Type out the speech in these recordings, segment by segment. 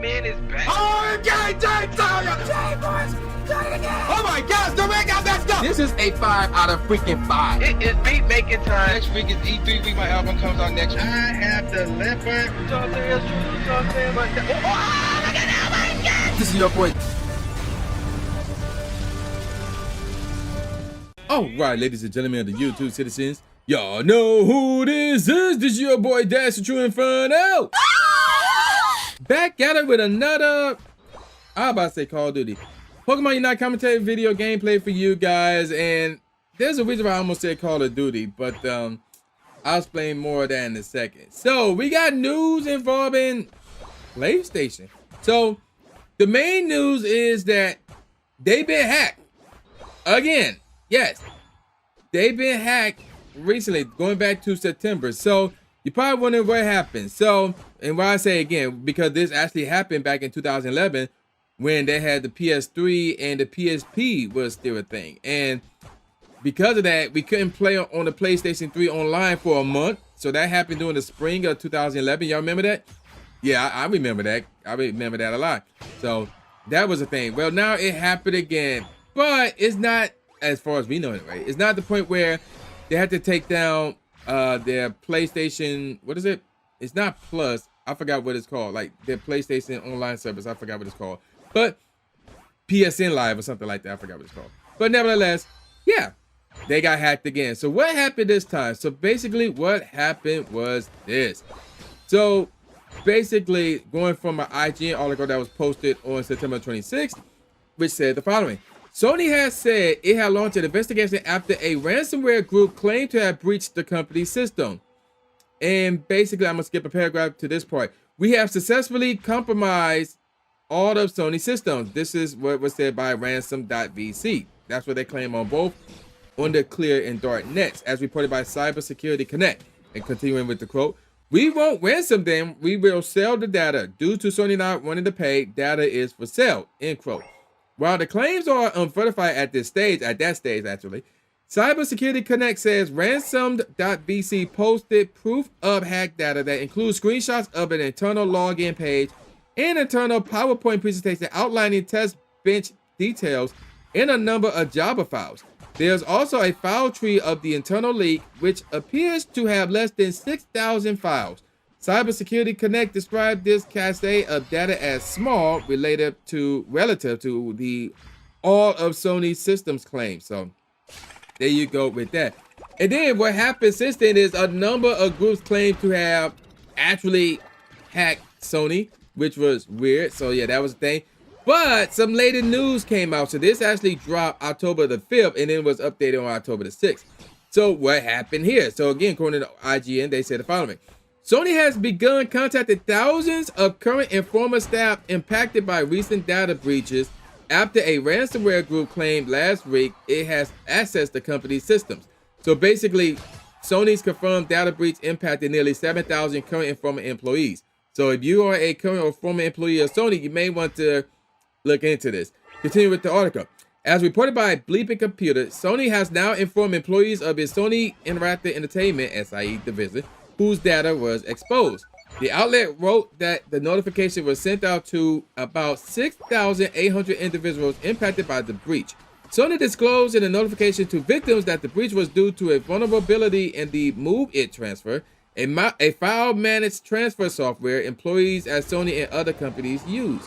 Man is back. Oh, okay, boys. Oh my gosh, the ring got messed up. This is a 5 out of freaking 5. It is beat making time. Next week is E3 week. My album comes out next week. I have delivered. Something is true, something but look at that, my God. This is your boy. All right, ladies and gentlemen of the YouTube citizens, y'all know who this is. This is your boy Dash the True Inferno. Back at it with another, I about to say Call of Duty. Pokemon Unite commentary video gameplay for you guys. And there's a reason why I almost said Call of Duty, but I'll explain more of that in a second. So we got news involving PlayStation. So the main news is that they've been hacked again. Yes, they've been hacked recently, going back to September. So you're probably wondering what happened. So, and why I say again, because this actually happened back in 2011 when they had the PS3 and the PSP was still a thing. And because of that, we couldn't play on the PlayStation 3 online for a month. So that happened during the spring of 2011. Y'all remember that? Yeah, I remember that. I remember that a lot. So that was a thing. Well, now it happened again, but it's not, as far as we know it, right? It's not the point where they had to take down their PlayStation, what is it? It's not Plus. I forgot what it's called. Like their PlayStation online service. I forgot what it's called. But PSN Live or something like that. I forgot what it's called. But nevertheless, yeah, they got hacked again. So what happened this time? So basically what happened was this. So basically going from an IGN article that was posted on September 26th, which said the following. Sony has said it had launched an investigation after a ransomware group claimed to have breached the company's system. And basically, I'm going to skip a paragraph to this part. We have successfully compromised all of Sony systems. This is what was said by ransom.vc. That's what they claim on both on the clear and dark nets, as reported by Cybersecurity Connect. And continuing with the quote, we won't ransom them. We will sell the data. Due to Sony not wanting to pay, data is for sale, end quote. While the claims are unverified at that stage, actually, Cybersecurity Connect says ransomed.vc posted proof of hacked data that includes screenshots of an internal login page and internal PowerPoint presentation outlining test bench details in a number of Java files. There's also a file tree of the internal leak, which appears to have less than 6,000 files. Cybersecurity Connect described this cache of data as small relative to the all of Sony's systems claims. So there you go with that. And then what happened since then is a number of groups claim to have actually hacked Sony, which was weird. So yeah, that was the thing. But some later news came out. So this actually dropped October the 5th and then was updated on October the 6th. So what happened here? So again, according to IGN, they said the following. Sony has begun contacting thousands of current and former staff impacted by recent data breaches after a ransomware group claimed last week it has accessed the company's systems. So basically, Sony's confirmed data breach impacted nearly 7,000 current and former employees. So if you are a current or former employee of Sony, you may want to look into this. Continue with the article. As reported by Bleeping Computer, Sony has now informed employees of its Sony Interactive Entertainment (SIE) division whose data was exposed. The outlet wrote that the notification was sent out to about 6,800 individuals impacted by the breach. Sony disclosed in a notification to victims that the breach was due to a vulnerability in the Move It transfer, a file managed transfer software employees at Sony and other companies use.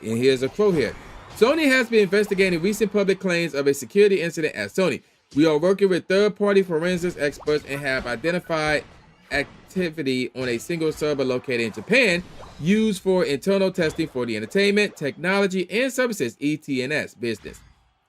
And here's a quote here. Sony has been investigating recent public claims of a security incident at Sony. We are working with third-party forensics experts and have identified activity on a single server located in Japan used for internal testing for the entertainment, technology, and services (ET&S) business.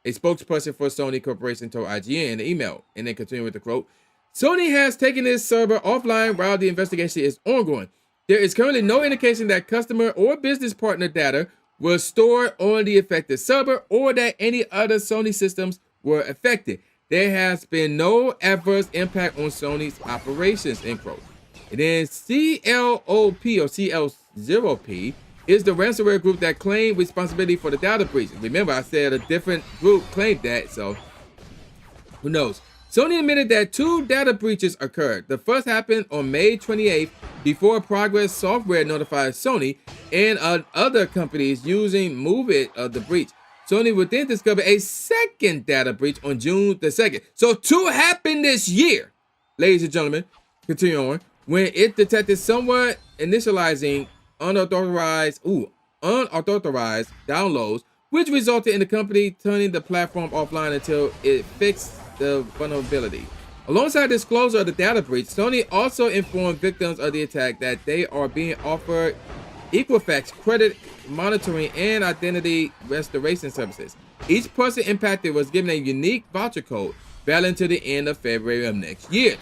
A spokesperson for Sony Corporation told IGN in the email, and then continuing with the quote, Sony has taken its server offline while the investigation is ongoing. There is currently no indication that customer or business partner data was stored on the affected server or that any other Sony systems were affected. There has been no adverse impact on Sony's operations, end quote. And then CLOP or CL0P is the ransomware group that claimed responsibility for the data breach. Remember, I said a different group claimed that, so who knows? Sony admitted that 2 data breaches occurred. The first happened on May 28th before Progress Software notified Sony and other companies using MoveIt of the breach. Sony would then discover a second data breach on June the 2nd. So 2 happened this year, ladies and gentlemen. Continue on. When it detected someone initializing unauthorized downloads, which resulted in the company turning the platform offline until it fixed the vulnerability. Alongside disclosure of the data breach, Sony also informed victims of the attack that they are being offered Equifax credit monitoring and identity restoration services. Each person impacted was given a unique voucher code valid to the end of February of next year.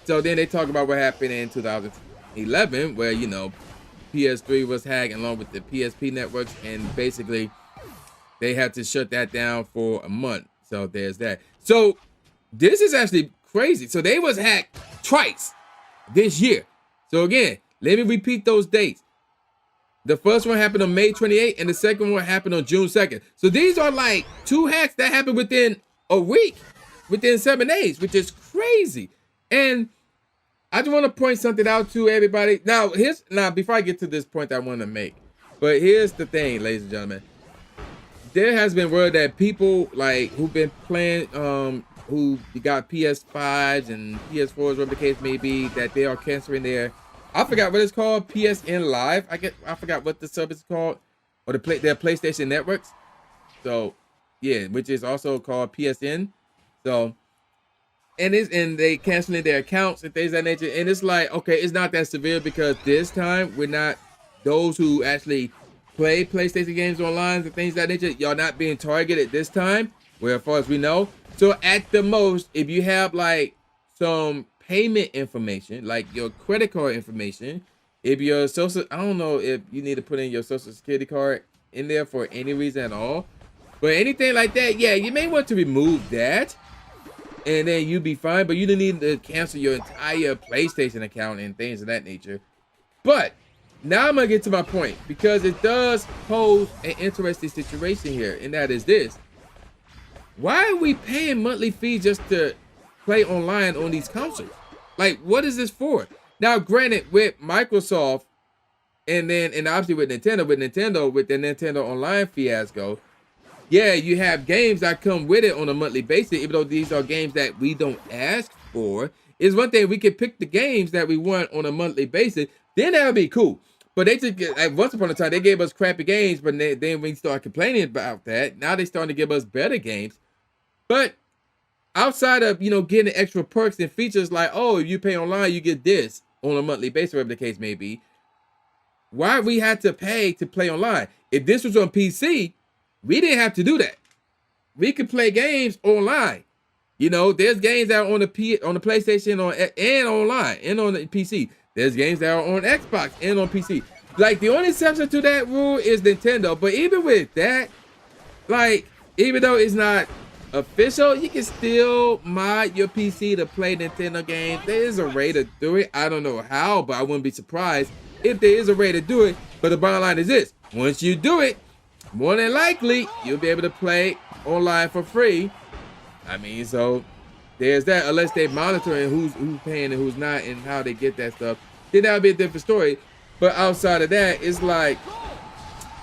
So then they talk about what happened in 2011, where, you know, PS3 was hacked along with the PSP networks, and basically they had to shut that down for a month. So there's that. So this is actually crazy. So they was hacked twice this year. So again, let me repeat those dates. The first one happened on May 28th, and the second one happened on June 2nd. So these are like 2 hacks that happened within a week, within 7 days, which is crazy. And I just want to point something out to everybody. Now, before I get to this point I want to make, but here's the thing, ladies and gentlemen. There has been word that people like who've been playing, who got PS5s and PS4s, whatever the case may be, that they are canceling their, I forgot what it's called, PSN Live. I forgot what the service is called, or their PlayStation networks. So yeah, which is also called PSN. So and they canceling their accounts and things of that nature. And it's like, okay, it's not that severe because this time we're not, those who actually play PlayStation games online and things of that nature, y'all not being targeted this time, well, as far as we know. So at the most, if you have like some payment information, like your credit card information, if your social, I don't know if you need to put in your social security card in there for any reason at all, but anything like that, yeah, you may want to remove that, and then you'll be fine. But you don't need to cancel your entire PlayStation account and things of that nature. But now I'm gonna get to my point, because it does pose an interesting situation here, and that is this: why are we paying monthly fees just to play online on these consoles? Like, what is this for? Now, granted, with Microsoft and obviously with Nintendo with the Nintendo Online fiasco, yeah, you have games that come with it on a monthly basis, even though these are games that we don't ask for. It's one thing we can pick the games that we want on a monthly basis, then that would be cool. But they just like, once upon a time, they gave us crappy games, but then we start complaining about that. Now they're starting to give us better games. But outside of, getting extra perks and features like, oh, if you pay online, you get this on a monthly basis, whatever the case may be, why we had to pay to play online? If this was on PC, we didn't have to do that. We could play games online. There's games that are on the PlayStation and online and on the PC. There's games that are on Xbox and on PC. Like, the only exception to that rule is Nintendo. But even with that, like, even though it's not official, you can still mod your PC to play Nintendo games. There is a way to do it. I don't know how, but I wouldn't be surprised if there is a way to do it. But the bottom line is this: once you do it, more than likely you'll be able to play online for free. I mean, so there's that, unless they're monitoring who's paying and who's not and how they get that stuff. Then that would be a different story. But outside of that, it's like,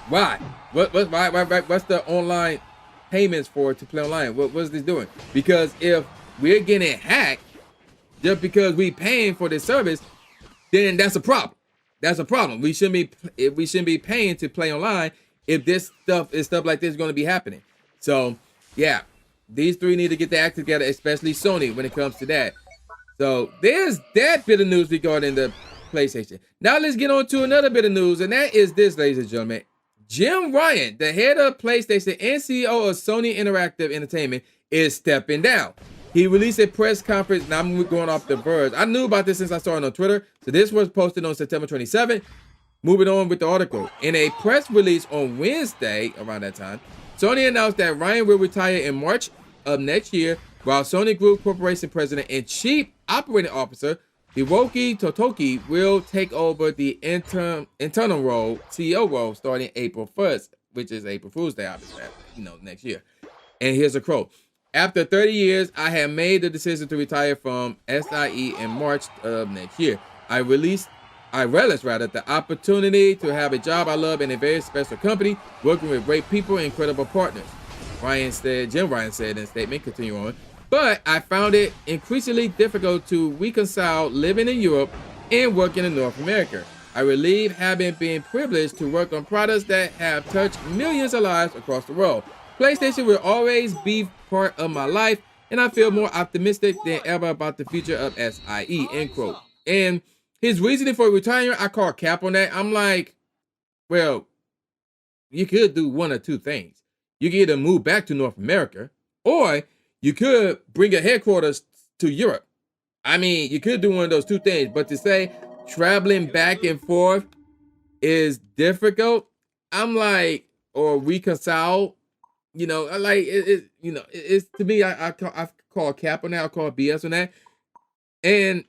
why? What's the online payments for to play online? What's this doing? Because if we're getting hacked just because we paying for this service, then that's a problem. That's a problem. We shouldn't be paying to play online if this stuff like this is going to be happening. So yeah, these three need to get their act together, especially Sony when it comes to that. So there's that bit of news regarding the PlayStation. Now let's get on to another bit of news, and that is this, ladies and gentlemen. Jim Ryan, the head of PlayStation and CEO of Sony Interactive Entertainment, is stepping down. He released a press conference. Now I'm going off the Verge. I knew about this since I saw it on Twitter. So this was posted on September 27th. Moving on with the article. In a press release on Wednesday, around that time, Sony announced that Ryan will retire in March of next year, while Sony Group Corporation President and Chief Operating Officer Hiroki Totoki will take over the internal role, CEO role, starting April 1st, which is April Fool's Day, obviously, next year. And here's a quote. After 30 years, I have made the decision to retire from SIE in March of next year. I relish the opportunity to have a job I love in a very special company, working with great people and incredible partners. Jim Ryan said in a statement, continue on. But I found it increasingly difficult to reconcile living in Europe and working in North America. I relieve having been privileged to work on products that have touched millions of lives across the world. PlayStation will always be part of my life, and I feel more optimistic than ever about the future of SIE, end quote. And his reasoning for retiring, I call cap on that. I'm like, well, you could do one or two things. You could either move back to North America, or you could bring your headquarters to Europe. I mean, you could do one of those two things, but to say traveling back and forth is difficult, I'm like, or reconcile, you know, like it's to me, I call cap on that, I call BS on that. And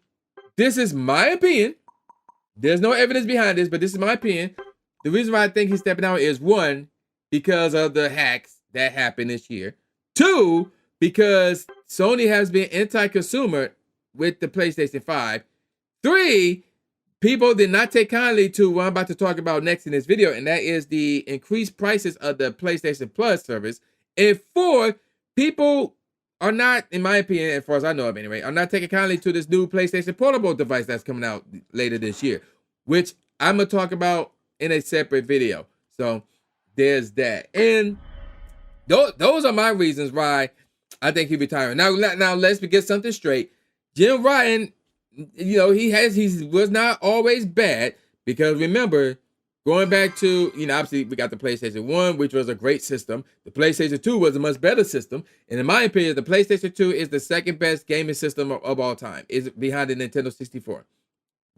this is my opinion. There's no evidence behind this, but this is my opinion. The reason why I think he's stepping out is, one, because of the hacks that happened this year. Two, because Sony has been anti-consumer with the PlayStation 5. Three, people did not take kindly to what I'm about to talk about next in this video, and that is the increased prices of the PlayStation Plus service. And four, people are not, in my opinion, as far as I know of anyway, are not taking kindly to this new PlayStation Portable device that's coming out later this year, which I'm going to talk about in a separate video. So there's that. And those are my reasons why I think he's retiring. Now let's get something straight. Jim Ryan, you know, he was not always bad, because remember, going back to, you know, obviously we got the PlayStation 1, which was a great system. The PlayStation 2 was a much better system. And in my opinion, the PlayStation 2 is the second best gaming system of all time. It's behind the Nintendo 64.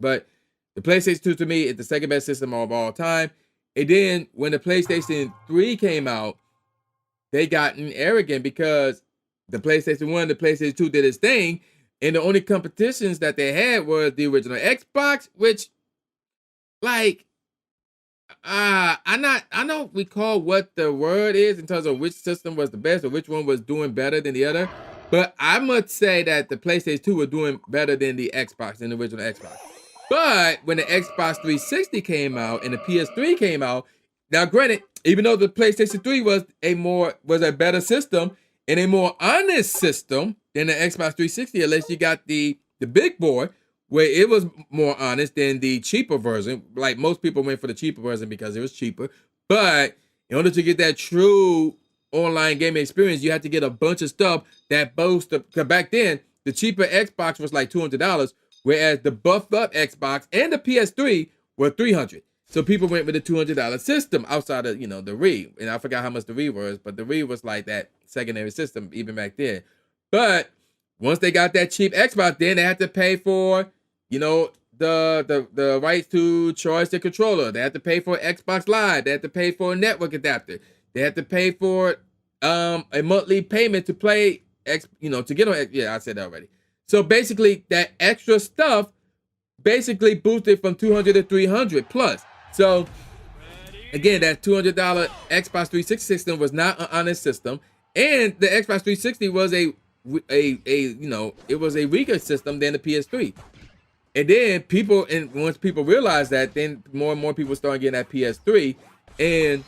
But the PlayStation 2 to me is the second best system of all time. And then when the PlayStation 3 came out, they gotten arrogant because the PlayStation 1 and the PlayStation 2 did its thing. And the only competitions that they had was the original Xbox, which, like, I don't recall what the word is in terms of which system was the best or which one was doing better than the other. But I must say that the PlayStation 2 was doing better than the Xbox, than the original Xbox. But when the Xbox 360 came out and the PS3 came out, now granted, even though the PlayStation 3 was a better system and a more honest system than the Xbox 360, unless you got the big boy, where it was more honest than the cheaper version. Like, most people went for the cheaper version because it was cheaper. But in order to get that true online gaming experience, you had to get a bunch of stuff that boasted. Because back then, the cheaper Xbox was like $200, whereas the buffed up Xbox and the PS3 were $300. So people went with the $200 system outside of, you know, the Wii. And I forgot how much the Wii was, but the Wii was like that secondary system even back then. But once they got that cheap Xbox, then they had to pay for, you know, the rights to charge the controller. They had to pay for Xbox Live. They had to pay for a network adapter. They had to pay for a monthly payment to play to get on. Yeah, I said that already. So basically, that extra stuff basically boosted from $200 to $300 plus. So again, that $200 Xbox 360 system was not an honest system, and the Xbox 360 was it was a weaker system than the PS3. And then once people realized that, then more and more people started getting that PS3. And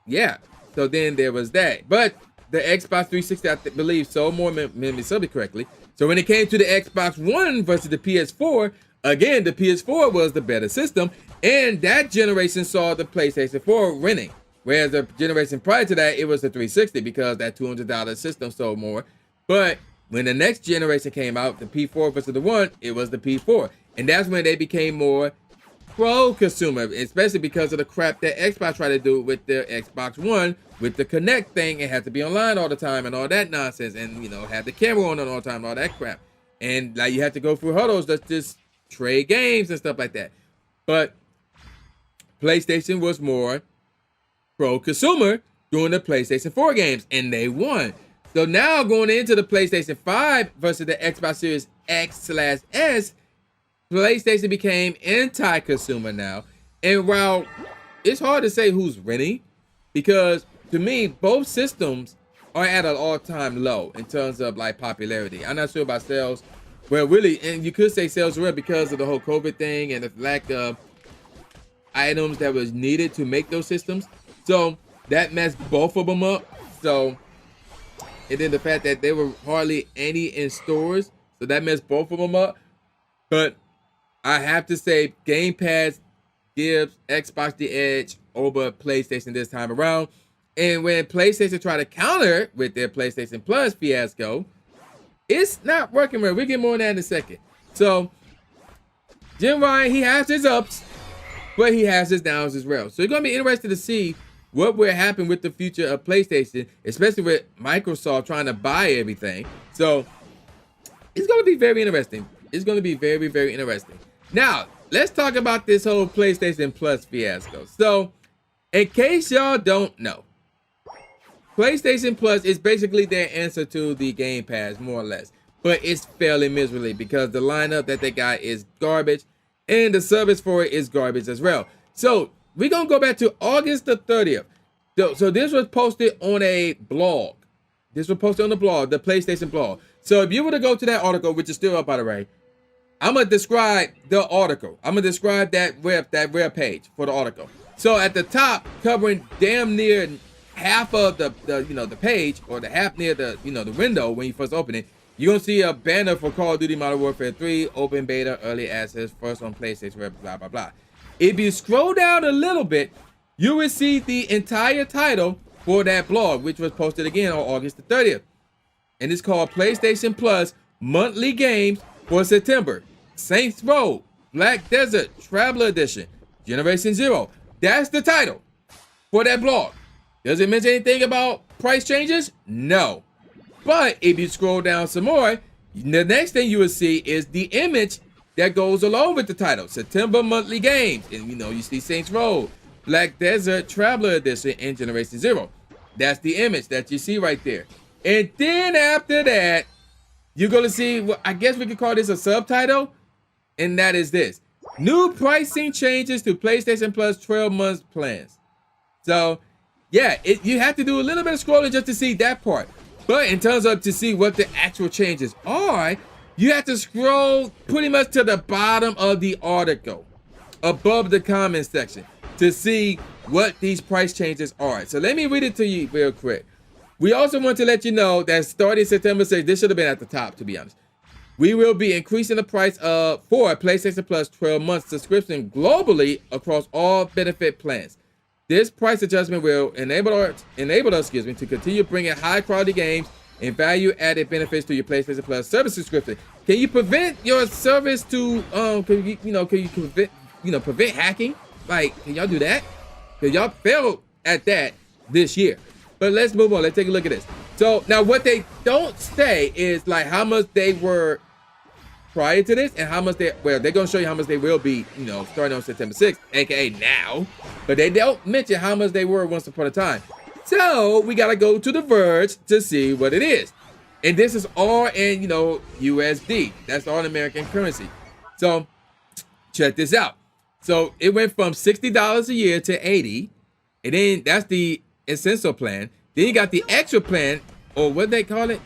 yeah, so then there was that. But the Xbox 360, I believe, sold more, memory serves correctly. So when it came to the Xbox One versus the PS4, again, the PS4 was the better system. And that generation saw the PlayStation 4 winning. Whereas the generation prior to that, it was the 360, because that $200 system sold more. But when the next generation came out, the P4 versus the One, it was the P4. And that's when they became more pro-consumer, especially because of the crap that Xbox tried to do with the Xbox One, with the Connect thing. It had to be online all the time and all that nonsense, and, you know, had the camera on all the time and all that crap. And, like, you had to go through hurdles to just trade games and stuff like that. But PlayStation was more pro-consumer during the PlayStation 4 games, and they won. So now going into the PlayStation 5 versus the Xbox Series X/S, PlayStation became anti-consumer now. And while it's hard to say who's winning, because to me, both systems are at an all-time low in terms of like popularity. I'm not sure about sales. Well, really, and you could say sales were because of the whole COVID thing and the lack of items that was needed to make those systems. So that messed both of them up. So, and then the fact that there were hardly any in stores, so that messed both of them up. But I have to say, Game Pass gives Xbox the edge over PlayStation this time around. And when PlayStation tried to counter with their PlayStation Plus fiasco, it's not working well. We'll get more on that in a second. So, Jim Ryan, he has his ups, but he has his downs as well. So, it's going to be interesting to see what will happen with the future of PlayStation, especially with Microsoft trying to buy everything. So, it's going to be very interesting. It's going to be very, very interesting. Now, let's talk about this whole PlayStation Plus fiasco. So, in case y'all don't know, PlayStation Plus is basically their answer to the Game Pass, more or less. But it's failing miserably because the lineup that they got is garbage and the service for it is garbage as well. So we're going to go back to August the 30th. So this was posted on a blog. This was posted on the blog, the PlayStation blog. So if you were to go to that article, which is still up, by the way, I'm going to describe the article. I'm going to describe that web page for the article. So at the top, covering damn near half of the page, or the half near the the window when you first open it, you're gonna see a banner for Call of Duty Modern Warfare 3 open beta early access first on PlayStation, blah blah blah. If you scroll down a little bit, you will see the entire title for that blog, which was posted again on August the 30th, and it's called PlayStation Plus Monthly Games for September. Saints Row, Black Desert Traveler Edition, Generation Zero. That's the title for that blog. Does it mention anything about price changes? No. But if you scroll down some more, the next thing you will see is the image that goes along with the title. September Monthly Games. And you see Saints Row, Black Desert Traveler Edition, and Generation Zero. That's the image that you see right there. And then after that, you're going to see, well, I guess we could call this a subtitle. And that is this. New pricing changes to PlayStation Plus 12 months plans. So, yeah, you have to do a little bit of scrolling just to see that part. But in terms of to see what the actual changes are, you have to scroll pretty much to the bottom of the article, above the comment section, to see what these price changes are. So let me read it to you real quick. We also want to let you know that starting September 6th, this should have been at the top, to be honest. We will be increasing the price for PlayStation Plus 12 month subscription globally across all benefit plans. This price adjustment will enable us to continue bringing high quality games and value added benefits to your PlayStation Plus service subscription. Can you prevent your service to prevent hacking? Like, can y'all do that? Because y'all failed at that this year. But let's move on. Let's take a look at this. So now what they don't say is like how much they were prior to this and how much they're going to show you how much they will be, starting on September 6th, aka now. But they don't mention how much they were once upon a time. So we got to go to The Verge to see what it is. And this is all in, USD. That's all in American currency. So check this out. So it went from $60 a year to $80. And then that's the essential plan. Then you got the extra plan, or what they call it?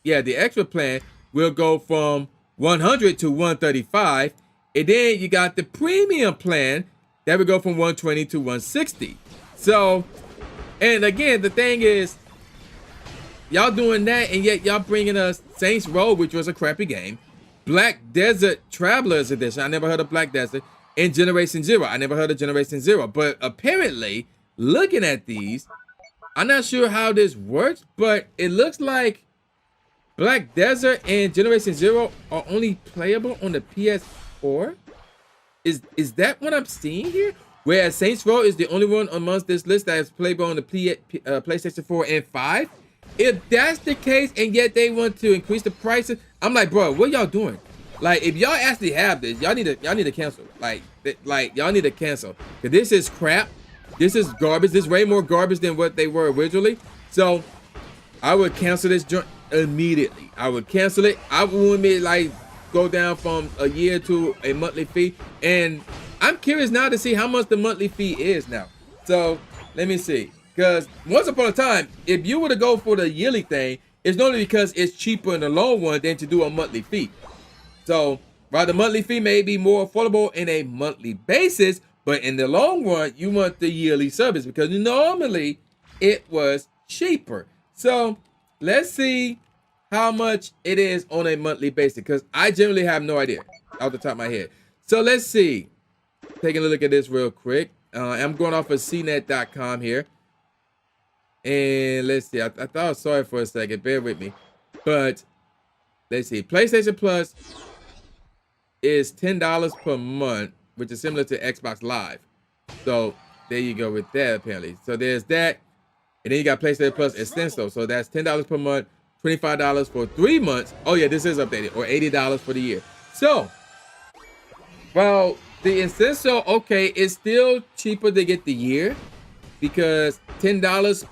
Yeah, the extra plan will go from $100 to $135. And then you got the premium plan that would go from $120 to $160. So, and again, the thing is, y'all doing that, and yet y'all bringing us Saints Row, which was a crappy game, Black Desert Travelers Edition. I never heard of Black Desert. And Generation Zero. I never heard of Generation Zero. But apparently, looking at these, I'm not sure how this works, but it looks like Black Desert and Generation Zero are only playable on the PS4. Is that what I'm seeing here? Whereas Saints Row is the only one amongst this list that is playable on the PlayStation 4 and 5. If that's the case, and yet they want to increase the prices, I'm like, bro, what y'all doing? Like, if y'all actually have this, y'all need to cancel. Like y'all need to cancel. Cause this is crap. This is garbage. This is way more garbage than what they were originally. So I would cancel this joint immediately. I would cancel it. I wouldn't be like go down from a year to a monthly fee. And I'm curious now to see how much the monthly fee is now. So let me see. Because once upon a time, if you were to go for the yearly thing, it's normally because it's cheaper in the long run than to do a monthly fee. So while the monthly fee may be more affordable in a monthly basis, but in the long run, you want the yearly service because normally it was cheaper. So let's see how much it is on a monthly basis because I generally have no idea off the top of my head. So let's see. Taking a look at this real quick. I'm going off of cnet.com here. And let's see. I thought I saw it for a second. Bear with me. But let's see. PlayStation Plus is $10 per month, which is similar to Xbox Live. So there you go with that, apparently. So there's that. And then you got PlayStation Plus Essential. So that's $10 per month, $25 for 3 months. Oh, yeah, this is updated. Or $80 for the year. So, well, the Essential, okay, it's still cheaper to get the year because $10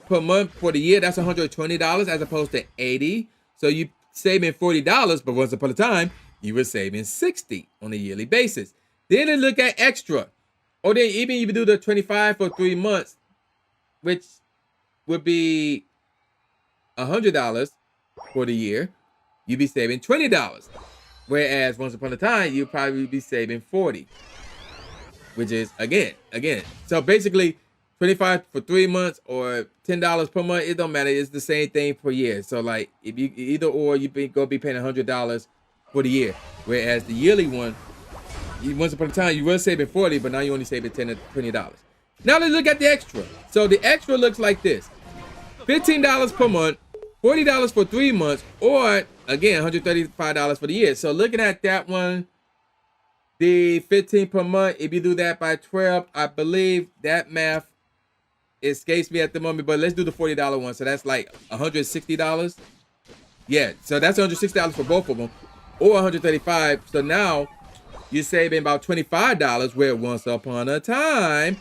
per month for the year, that's $120 as opposed to $80. So you saving $40, but once upon a time, you were saving $60 on a yearly basis. Then they look at extra. Or then even if you do the $25 for 3 months, which would be $100 for the year, you'd be saving $20. Whereas once upon a time, you'd probably be saving $40, which is again. So basically, $25 for 3 months or $10 per month, it don't matter. It's the same thing per year. So like if you either or, you gonna be paying $100 for the year. Whereas the yearly one, once upon a time, you were saving $40, but now you only saving $10 to $20. Now let's look at the extra. So the extra looks like this: $15 per month, $40 for 3 months, or again, $135 for the year. So looking at that one, the $15 per month, if you do that by 12, I believe that math escapes me at the moment, but let's do the $40 one. So that's like $160. Yeah, so that's $160 for both of them, or $135. So now you're saving about $25, where once upon a time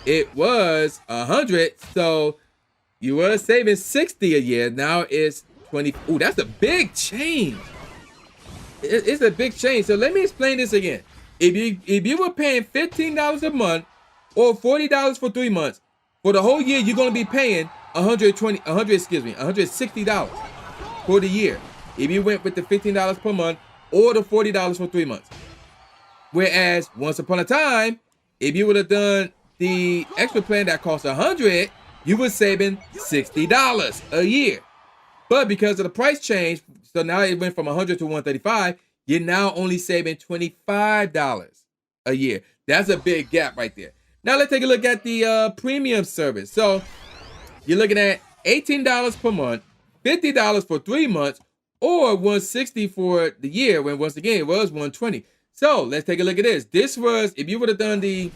it was $100. So you were saving $60 a year. Now it's $20. Ooh, that's a big change. It's a big change. So let me explain this again. If you were paying $15 a month or $40 for 3 months, for the whole year you're gonna be paying $160 for the year. If you went with the $15 per month or the $40 for 3 months. Whereas once upon a time, if you would have done the extra plan that cost $100, you were saving $60 a year. But because of the price change, so now it went from $100 to $135, you're now only saving $25 a year. That's a big gap right there. Now let's take a look at the premium service. So you're looking at $18 per month, $50 for 3 months, or $160 for the year, when once again it was $120. So let's take a look at this. This was, if you would have done the,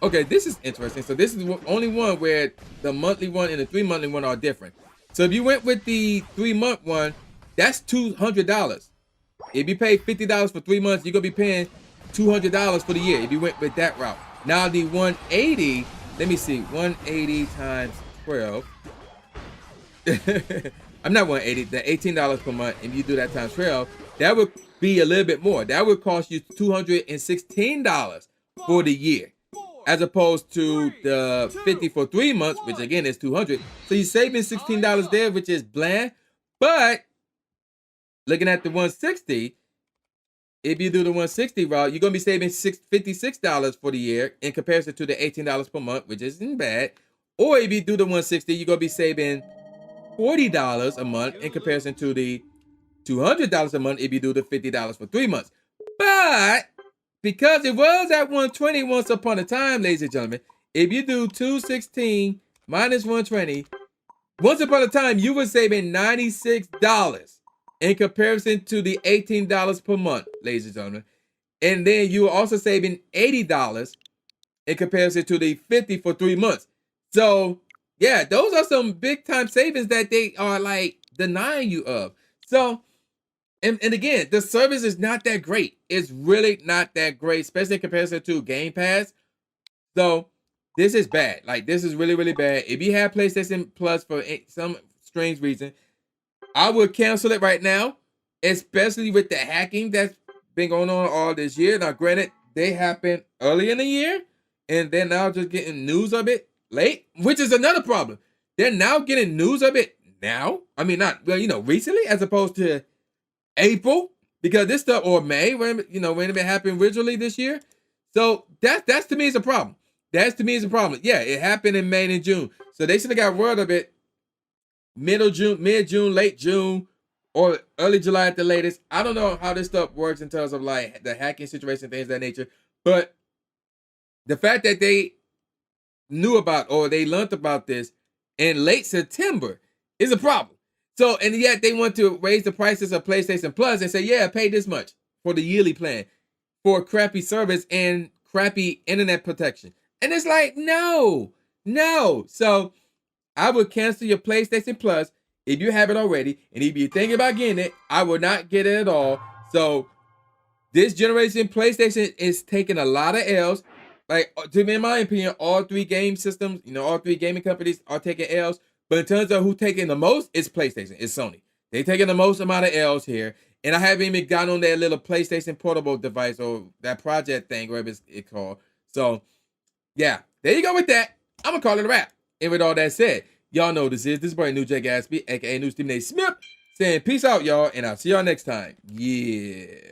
okay, this is interesting. So this is the only one where the monthly one and the 3 monthly one are different. So if you went with the 3 month one, that's $200. If you pay $50 for 3 months, you're gonna be paying $200 for the year if you went with that route. Now the 180, let me see, 180 times 12. I'm not 180, the $18 per month, if you do that times 12, that would be a little bit more. That would cost you $216 for the year, as opposed to the 50 for 3 months, which again is $200. So you're saving $16 there, which is bland. But looking at the 160, if you do the 160 route, you're gonna be saving $56 for the year in comparison to the $18 per month, which isn't bad. Or if you do the 160, you're gonna be saving $40 a month in comparison to the $200 a month if you do the $50 for 3 months. But because it was at $120 once upon a time, ladies and gentlemen, if you do $216 minus $120, once upon a time you were saving $96 in comparison to the $18 per month, ladies and gentlemen. And then you were also saving $80 in comparison to the 50 for 3 months. So yeah, those are some big time savings that they are like denying you of. So, and again, the service is not that great. It's really not that great, especially in comparison to Game Pass. So this is bad. Like, this is really, really bad. If you have PlayStation Plus for some strange reason, I would cancel it right now, especially with the hacking that's been going on all this year. Now, granted, they happened early in the year, and then now just getting news of it late, which is another problem. They're now getting news of it now. I mean, not, well, recently, as opposed to April, because this stuff, or May, when it happened originally this year. So that's to me is a problem. That's to me is a problem. Yeah, it happened in May and June. So they should have got word of it mid-June, late June, or early July at the latest. I don't know how this stuff works in terms of like the hacking situation, things of that nature. But the fact that they knew about or they learned about this in late September is a problem. So, and yet they want to raise the prices of PlayStation Plus and say, yeah, pay this much for the yearly plan for crappy service and crappy internet protection. And it's like, no. So I would cancel your PlayStation Plus if you have it already. And if you're thinking about getting it, I would not get it at all. So this generation, PlayStation is taking a lot of L's. Like, to me, in my opinion, all three game systems, all three gaming companies are taking L's. But in terms of who's taking the most, it's PlayStation. It's Sony. They're taking the most amount of L's here. And I haven't even gotten on that little PlayStation portable device or that project thing, whatever it's called. So, yeah, there you go with that. I'm going to call it a wrap. And with all that said, y'all know this boy New J Gatsby, a.k.a. New Stephen A. Smith, saying peace out, y'all. And I'll see y'all next time. Yeah.